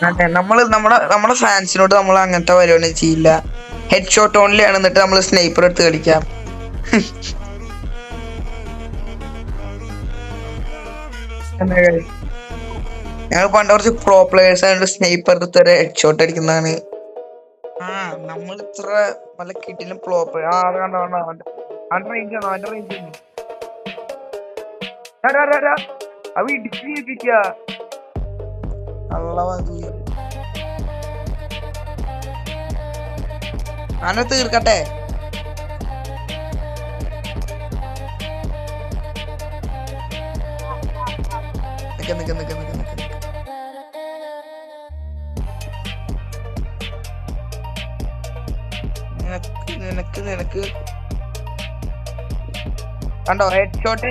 അതെ, നമ്മുടെ ഫാൻസിനോട് നമ്മൾ അങ്ങനത്തെ പരിപാടി ചെയ്യില്ല. ഹെഡ് ഷോട്ട് ഓൺലി ആണ്. എന്നിട്ട് നമ്മൾ സ്നൈപ്പർ എടുത്ത് കളിക്കാം. ഞങ്ങൾ പണ്ട് കുറച്ച് പ്രോ പ്ലേയേഴ്സ് ആയിട്ട് സ്നൈപ്പർ എടുത്ത് ഒരു ഹെഡ് ഷോട്ട് അടിക്കുന്നതാണ്. നമ്മൾ ഇത്ര പല കിട്ടിലും പ്രോ പ്ലെയർ. അത് കണ്ടോ അവന്റെ റേഞ്ച് ആണോ? അവന്റെ റേഞ്ച് അവ ഇടിച്ചു കേൾപ്പിക്ക അങ്ങനെ തീർക്കട്ടെ. നിനക്ക് കണ്ടോ ഹെഡ് ഷോട്ട്